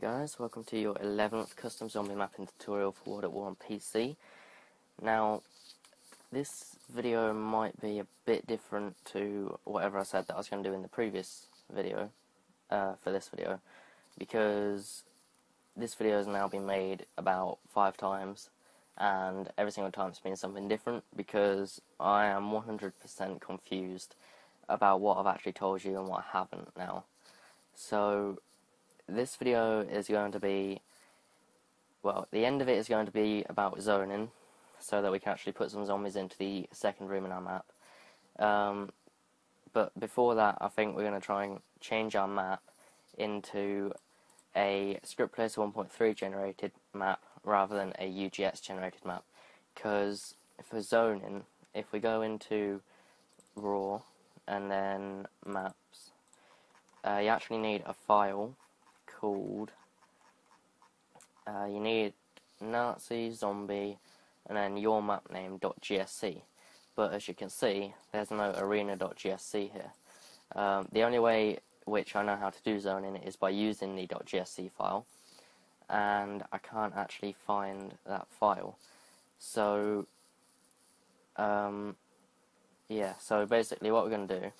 guys, welcome to your 11th custom zombie mapping tutorial for WaW on PC. Now, this video might be a bit different to whatever I said that I was going to do in the previous video, for this video, because this video has now been made about 5 times, and every single time it's been something different, because I am 100% confused about what I've actually told you and what I haven't now. So, this video is going to be, well, the end of it is going to be about zoning, so that we can actually put some zombies into the second room in our map. But before that, I think we're going to try and change our map into a script-placer 1.3 generated map rather than a UGS generated map. Because for zoning, if we go into raw and then maps, you actually need a file called, you need Nazi, zombie, and then your map name.gsc. But as you can see, there's no arena.gsc here. The only way which I know how to do zoning is by using the .gsc file, and I can't actually find that file. So, yeah, so basically what we're going to do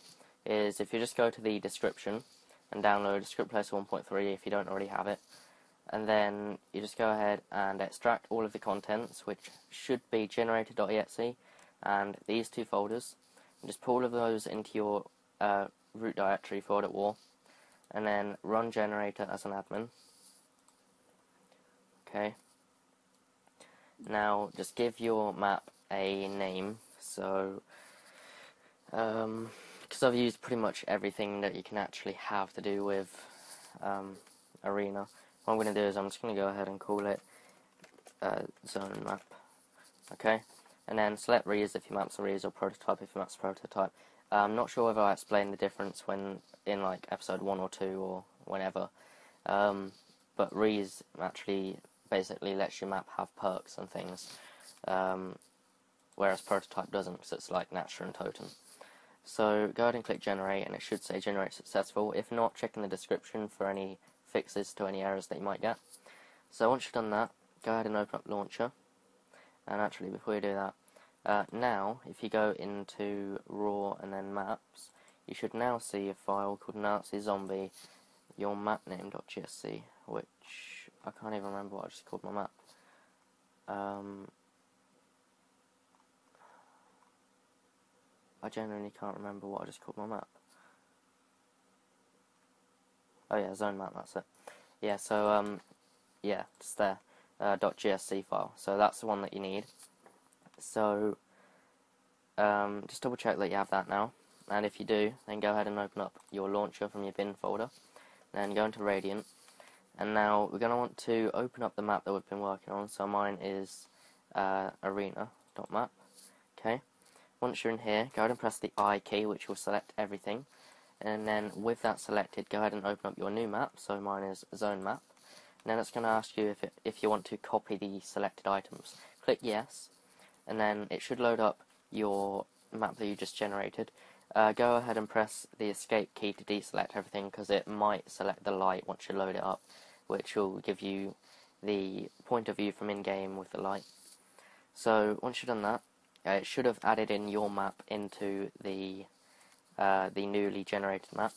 is, if you just go to the description and download script-placer 1.3 if you don't already have it, and then you just go ahead and extract all of the contents, which should be generator.exe and these two folders, and just pull all of those into your root directory for WaW, and then run generator as an admin. Okay. Now just give your map a name. So because I've used pretty much everything that you can actually have to do with arena, what I'm going to do is I'm just going to go ahead and call it zone map. Okay, and then select Rees if your map's a Rees, or prototype if your map's a prototype. I'm not sure whether I explained the difference when in like episode 1 or 2 or whenever, but Rees actually basically lets your map have perks and things, whereas prototype doesn't, because it's like nature and totem. So go ahead and click generate, and it should say generate successful. If not, check in the description for any fixes to any errors that you might get. So once you've done that, go ahead and open up launcher. And actually, before you do that, now if you go into raw and then maps, you should now see a file called Nazi Zombie your map name.gsc, which I can't even remember what I just called my map. I genuinely can't remember what I just called my map. Oh yeah, zone map, that's it. Yeah, so, yeah, just there, .gsc file. So that's the one that you need. So, just double check that you have that now. And if you do, then go ahead and open up your launcher from your bin folder. Then go into Radiant. And now we're going to want to open up the map that we've been working on. So mine is arena.map. Okay. Once you're in here, go ahead and press the I key, which will select everything. And then with that selected, go ahead and open up your new map. So mine is zone map. And then it's going to ask you if you want to copy the selected items. Click yes, and then it should load up your map that you just generated. Go ahead and press the escape key to deselect everything, because it might select the light once you load it up, which will give you the point of view from in-game with the light. So once you've done that, it should have added in your map into the newly generated map.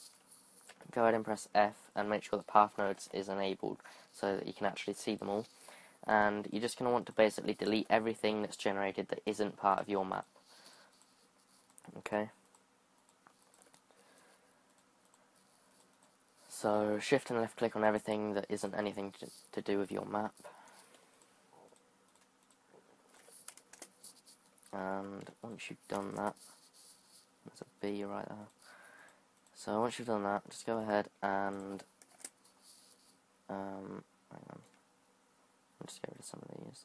Go ahead and press F and make sure the path nodes is enabled so that you can actually see them all. And you're just going to want to basically delete everything that's generated that isn't part of your map. Okay. So shift and left click on everything that isn't anything to do with your map. And once you've done that, there's a B right there. So once you've done that, just go ahead and hang on, I'll just get rid of some of these.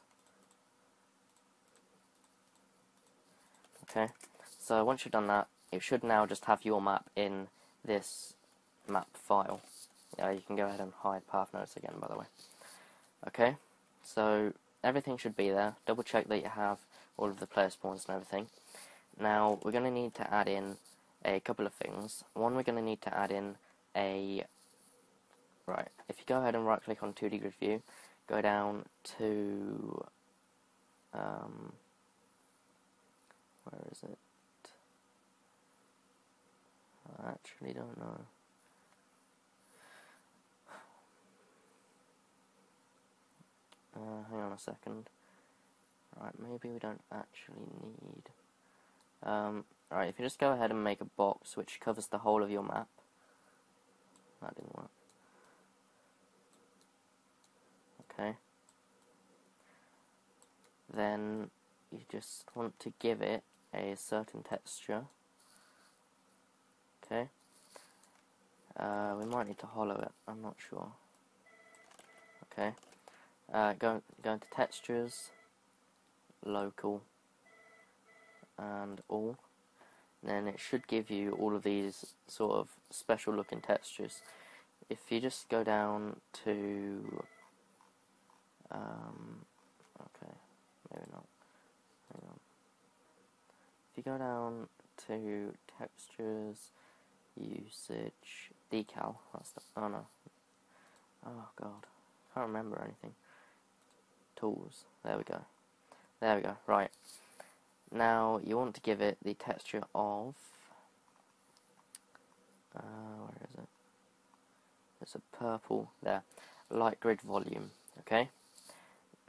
Okay, so once you've done that, it should now just have your map in this map file. You can go ahead and hide path nodes again, by the way. Okay, so everything should be there. Double check that you have all of the player spawns and everything. Now we're going to need to add in a couple of things. One, we're going to need to add in a right, if you go ahead and right click on 2D grid view, go down to where is it? I actually don't know. Hang on a second. Right, maybe we don't actually need. Alright, if you just go ahead and make a box which covers the whole of your map. That didn't work. Okay. Then you just want to give it a certain texture. Okay. We might need to hollow it, I'm not sure. Okay. Go into textures, local, and all. Then it should give you all of these sort of special looking textures. If you just go down to okay, maybe not. Hang on. If you go down to textures, usage, decal, that's the, oh no. Oh god. Can't remember anything. Tools. There we go. There we go. Right. Now you want to give it the texture of where is it? It's a purple there. Light grid volume. Okay?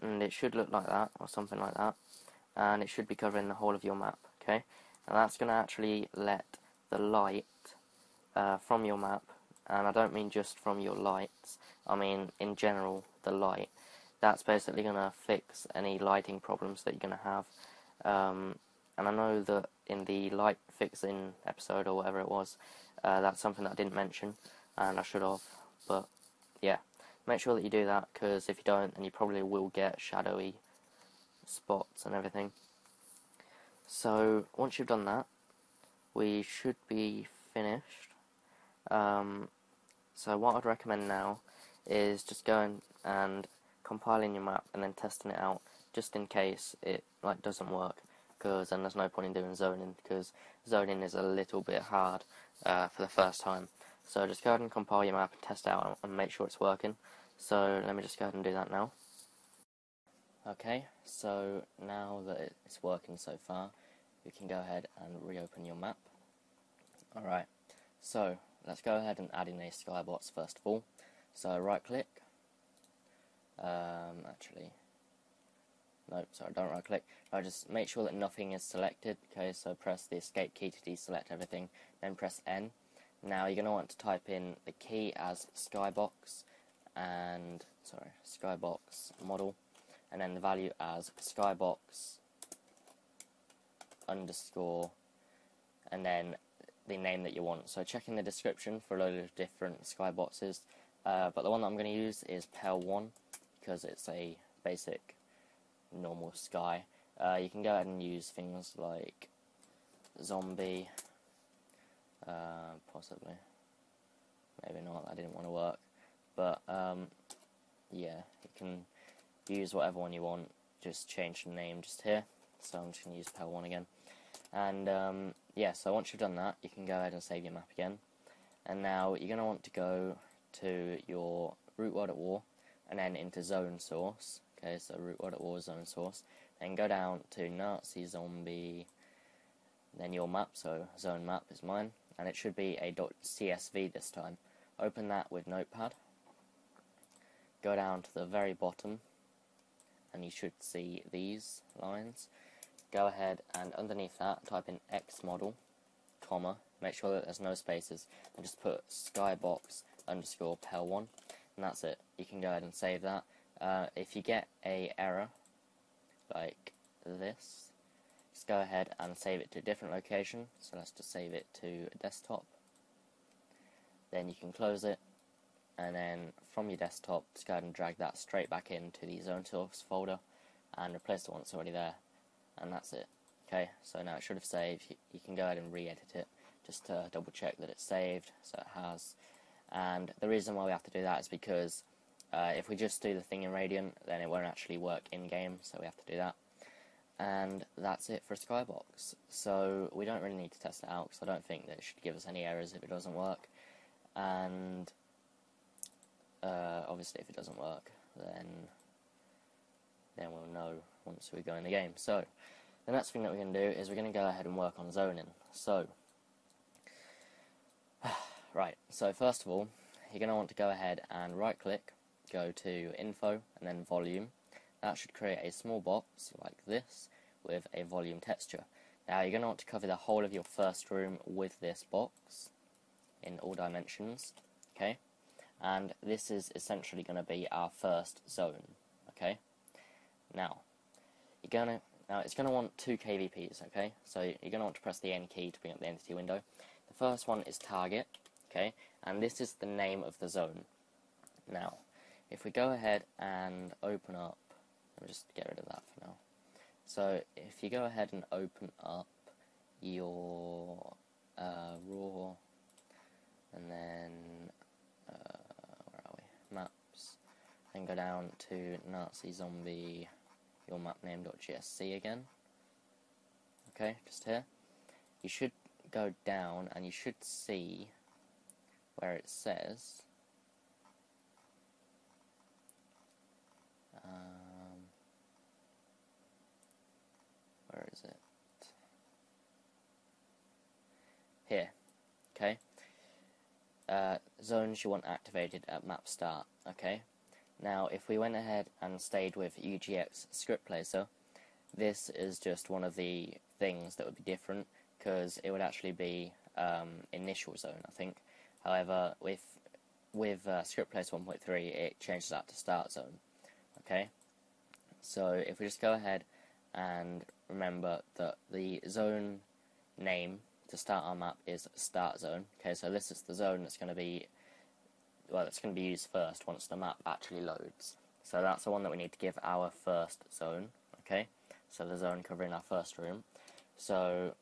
And it should look like that, or something like that. And it should be covering the whole of your map. Okay? And that's gonna actually let the light from your map, and I don't mean just from your lights, I mean in general the light. That's basically going to fix any lighting problems that you're going to have. And I know that in the light fixing episode or whatever it was, that's something that I didn't mention, and I should have. But yeah, make sure that you do that, because if you don't, then you probably will get shadowy spots and everything. So once you've done that, we should be finished. So what I'd recommend now is just going and compiling your map and then testing it out, just in case it doesn't work, because then there's no point in doing zoning, because zoning is a little bit hard for the first time. So just go ahead and compile your map and test it out and make sure it's working. So let me just go ahead and do that now. Okay, so now that it's working so far, you can go ahead and reopen your map. Alright, so let's go ahead and add in a skybox first of all. So right click, actually, nope, sorry, don't right click. No, just make sure that nothing is selected. Okay, so press the escape key to deselect everything, then press N. Now you're going to want to type in the key as skybox, and skybox model, and then the value as skybox underscore, and then the name that you want. So check in the description for a load of different skyboxes, but the one that I'm going to use is Ep11 because it's a basic normal sky. You can go ahead and use things like zombie, possibly, maybe not, that didn't want to work, but yeah, you can use whatever one you want, just change the name just here. So I'm just going to use Ep11 again. And yeah, so once you've done that, you can go ahead and save your map again. And now you're going to want to go to your root world at war, and then into zone source. Okay, so root world at war, zone source. Then go down to Nazi zombie, then your map, so zone map is mine, and it should be a .csv this time. Open that with Notepad. Go down to the very bottom, and you should see these lines. Go ahead and underneath that type in X model, comma, make sure that there's no spaces, and just put skybox underscore Ep11, and that's it. You can go ahead and save that. If you get a error like this, just go ahead and save it to a different location. So let's just save it to desktop. Then you can close it, and then from your desktop, just go ahead and drag that straight back into the zone source folder and replace the one that's already there. And that's it. Okay, so now it should have saved. You can go ahead and re-edit it just to double check that it's saved. So it has. And the reason why we have to do that is because if we just do the thing in Radiant, then it won't actually work in game. So we have to do that. And that's it for Skybox. So we don't really need to test it out, because I don't think that it should give us any errors if it doesn't work. And obviously if it doesn't work, then we'll know once we go in the game. So the next thing that we're going to do is we're going to go ahead and work on zoning. So right, so first of all, you're going to want to go ahead and right click, go to info and then volume. That should create a small box like this with a volume texture. Now you're going to want to cover the whole of your first room with this box in all dimensions, okay? And this is essentially going to be our first zone, okay? Now it's going to want 2 KVPs, okay? So you're going to want to press the N key to bring up the entity window. The first one is target, okay? And this is the name of the zone. Now, if we go ahead and open up, let me just get rid of that for now. So if you go ahead and open up your raw, and then where are we? Maps, then go down to Nazi Zombie, your map name.gsc again. Okay, just here. You should go down and you should see where it says where is it? Here. Okay. Zones you want activated at map start. Okay. Now, if we went ahead and stayed with UGX script placer, this is just one of the things that would be different, because it would actually be initial zone, I think. However, with script placer 1.3, it changes that to start zone. Okay. So if we just go ahead and remember that the zone name to start our map is start zone. Okay, so this is the zone that's going to be, well, it's going to be used first once the map actually loads. So that's the one that we need to give our first zone. Okay, so the zone covering our first room. So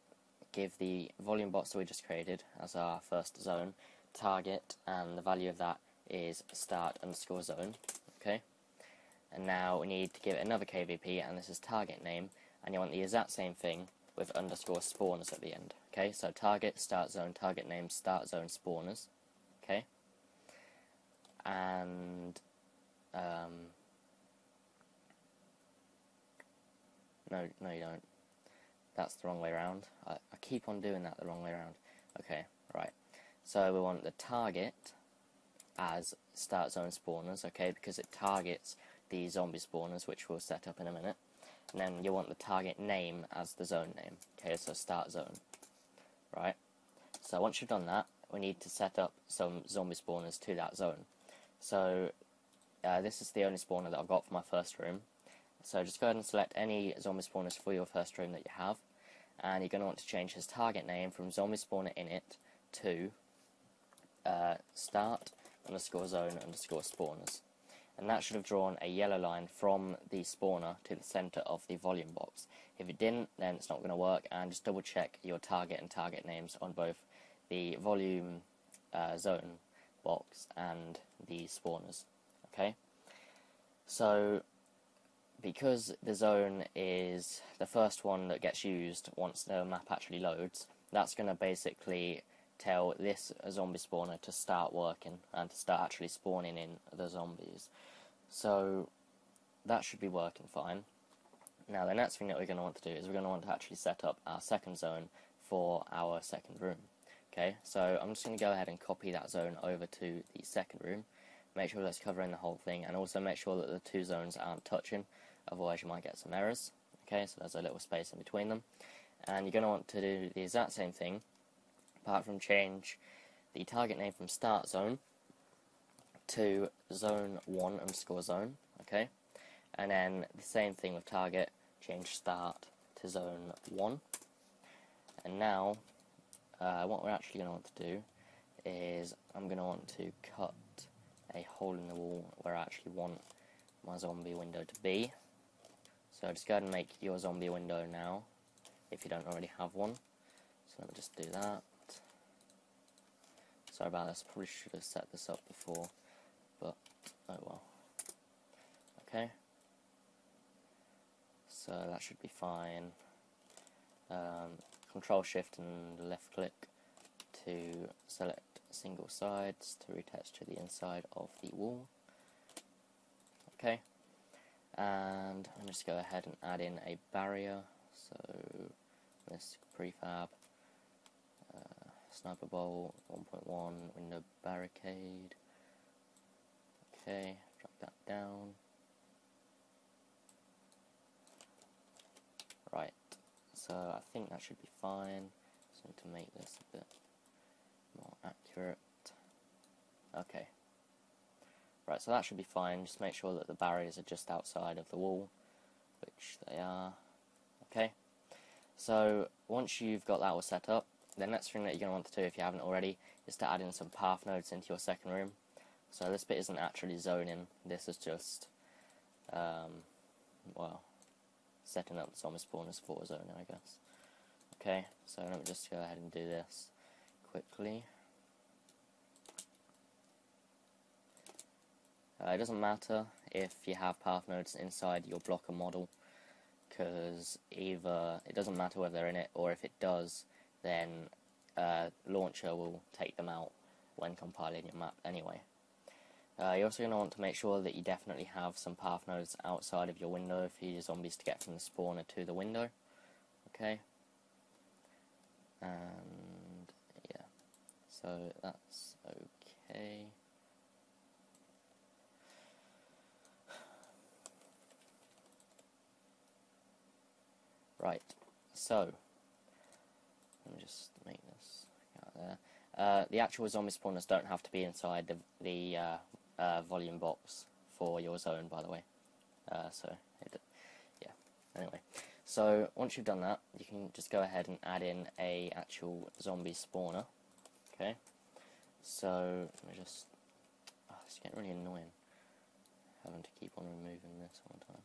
give the volume box that we just created as our first zone target, and the value of that is start_zone. Okay, and now we need to give it another KVP, and this is target name, and you want the exact same thing with _spawners at the end. Okay, so target, start zone, target name, start zone, spawners. Okay, and no, you don't. That's the wrong way around. I keep on doing that the wrong way around. Okay, right. So we want the target as start zone spawners, okay, because it targets the zombie spawners, which we'll set up in a minute. And then you want the target name as the zone name, okay, so start zone, right? So once you've done that, we need to set up some zombie spawners to that zone. So this is the only spawner that I've got for my first room. So just go ahead and select any zombie spawners for your first room that you have, and you're going to want to change his target name from zombie spawner init to start_zone_spawners. And that should have drawn a yellow line from the spawner to the center of the volume box. If it didn't, then it's not going to work, and just double check your target and target names on both the volume zone box and the spawners. Okay, so because the zone is the first one that gets used once the map actually loads, that's going to basically tell this zombie spawner to start working and to start actually spawning in the zombies. So that should be working fine. Now the next thing that we're going to want to do is we're going to want to actually set up our second zone for our second room. Okay, so I'm just going to go ahead and copy that zone over to the second room, make sure that's covering the whole thing, and also make sure that the two zones aren't touching, otherwise you might get some errors. Okay, so there's a little space in between them, and you're going to want to do the exact same thing, apart from change the target name from start zone to zone1_zone, okay, and then the same thing with target, change start to zone1. And now what we're actually going to want to do is I'm going to want to cut a hole in the wall where I actually want my zombie window to be. So just go ahead and make your zombie window now if you don't already have one. So let me just do that. Sorry about this, probably should have set this up before, but oh well. Okay, so that should be fine. Control Shift and left click to select single sides to attach to the inside of the wall. Okay, and I'm just go ahead and add in a barrier. So this prefab sniper bolt 1.1 window barricade. Okay, drop that down. Right, so I think that should be fine. So to make this a bit more accurate. Okay. Right, so that should be fine. Just make sure that the barriers are just outside of the wall, which they are. Okay. So once you've got that all set up, the next thing that you're going to want to do, if you haven't already, is to add in some path nodes into your second room. So this bit isn't actually zoning. This is just, well, setting up the zombie spawners for zoning, I guess. Okay, so let me just go ahead and do this quickly. It doesn't matter if you have path nodes inside your blocker model, because either it doesn't matter whether they're in it, or if it does, then launcher will take them out when compiling your map anyway. You're also going to want to make sure that you definitely have some path nodes outside of your window for your zombies to get from the spawner to the window. Okay. And yeah, so that's okay. Right, so let me just make this out there. The actual zombie spawners don't have to be inside the volume box for your zone, by the way. Yeah. Anyway, so once you've done that, you can just go ahead and add in a actual zombie spawner. Okay. So let me just. Oh, it's getting really annoying having to keep on removing this all the time.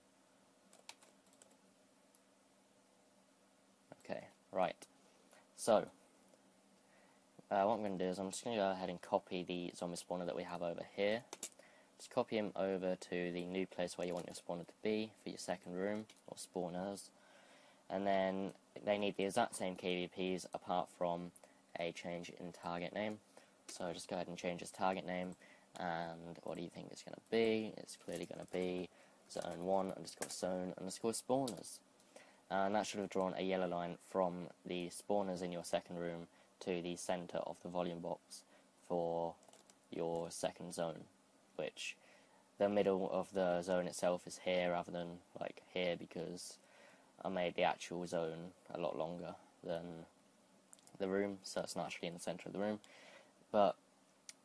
Okay, right. So what I'm going to do is I'm just going to go ahead and copy the zombie spawner that we have over here. Just copy him over to the new place where you want your spawner to be for your second room, or spawners. And then they need the exact same KVPs apart from a change in target name. So just go ahead and change his target name, and what do you think it's going to be? It's clearly going to be zone1 underscore zone underscore spawners. And that should have drawn a yellow line from the spawners in your second room to the center of the volume box for your second zone, which the middle of the zone itself is here rather than like here, because I made the actual zone a lot longer than the room, so it's not actually in the center of the room. But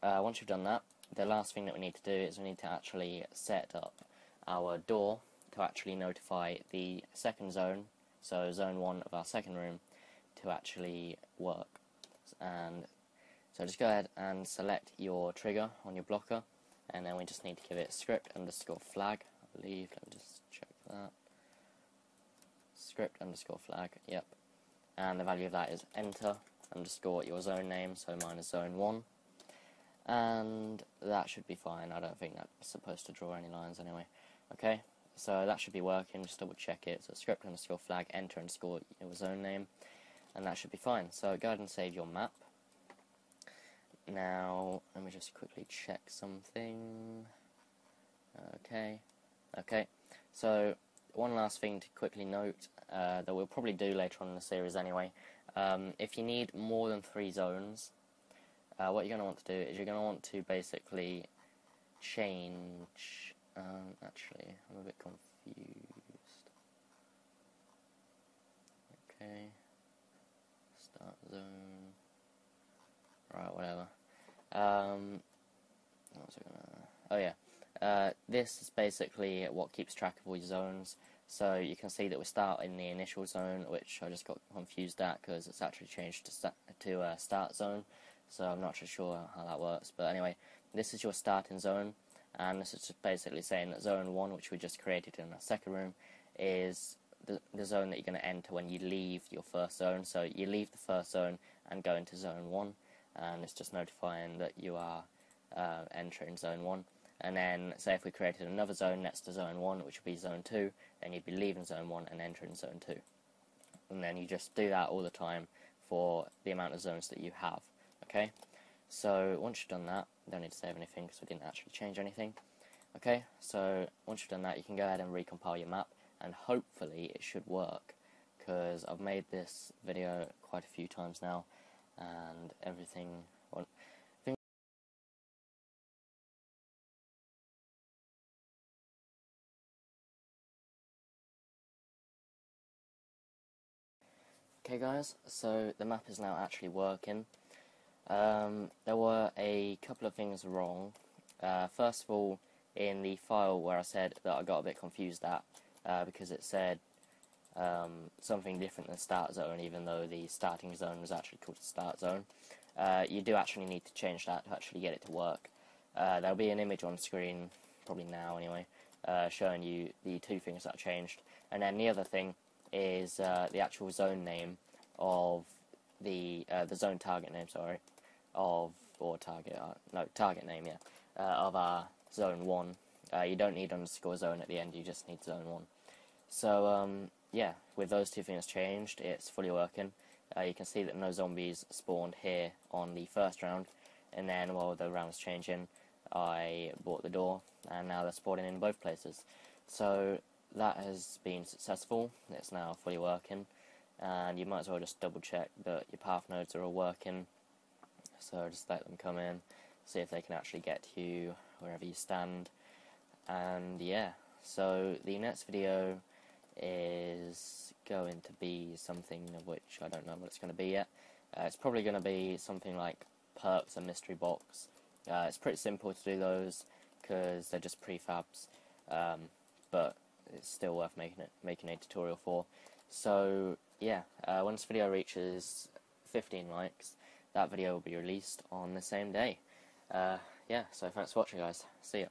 once you've done that, the last thing that we need to do is we need to actually set up our door to actually notify the second zone, so zone 1 of our second room, to actually work. And so just go ahead and select your trigger on your blocker, and then we just need to give it script underscore flag, I believe. Let me just check that. Script underscore flag, yep. And the value of that is enter underscore your zone name, so mine is zone 1. And that should be fine. I don't think that's supposed to draw any lines anyway. Okay, so that should be working. Just double check it. So script underscore flag, enter underscore your zone name, and that should be fine. So go ahead and save your map. Now let me just quickly check something. Okay, so one last thing to quickly note that we'll probably do later on in the series anyway. If you need more than 3 zones, what you're going to want to do is you're going to want to basically change. Actually, I'm a bit confused. Okay, start zone. Right, whatever. What was I gonna? Oh yeah. This is basically what keeps track of all your zones. So you can see that we start in the initial zone, which I just got confused at because it's actually changed to start zone. So I'm not actually sure how that works. But anyway, this is your starting zone, and this is just basically saying that zone 1, which we just created in our second room, is the zone that you're going to enter when you leave your first zone. So you leave the first zone and go into zone 1, and it's just notifying that you are entering zone 1. And then, say if we created another zone next to zone 1, which would be zone 2, then you'd be leaving zone 1 and entering zone 2. And then you just do that all the time for the amount of zones that you have. Okay? So once you've done that, you don't need to save anything because we didn't actually change anything. Okay, so once you've done that, you can go ahead and recompile your map, and hopefully it should work, because I've made this video quite a few times now, and everything. Well, okay guys, so the map is now actually working. There were a couple of things wrong. First of all, in the file where I said that I got a bit confused at, because it said something different than start zone, even though the starting zone was actually called start zone. You do actually need to change that to actually get it to work. There'll be an image on screen, probably now anyway, showing you the two things that are changed. And then the other thing is the actual zone name of the zone target name, sorry, target name, yeah, of our zone 1. You don't need underscore zone at the end, you just need zone 1. So, yeah, with those two things changed, it's fully working. You can see that no zombies spawned here on the first round, and then while the round was changing, I bought the door, and now they're spawning in both places. So that has been successful. It's now fully working, and you might as well just double check that your path nodes are all working. So just let them come in, see if they can actually get to you wherever you stand, and yeah. So the next video is going to be something of which I don't know what it's going to be yet. It's probably going to be something like perks and mystery box. It's pretty simple to do those because they're just prefabs, but it's still worth making a tutorial for. So yeah, when this video reaches 15 likes, that video will be released on the same day. Yeah, so thanks for watching guys, see ya.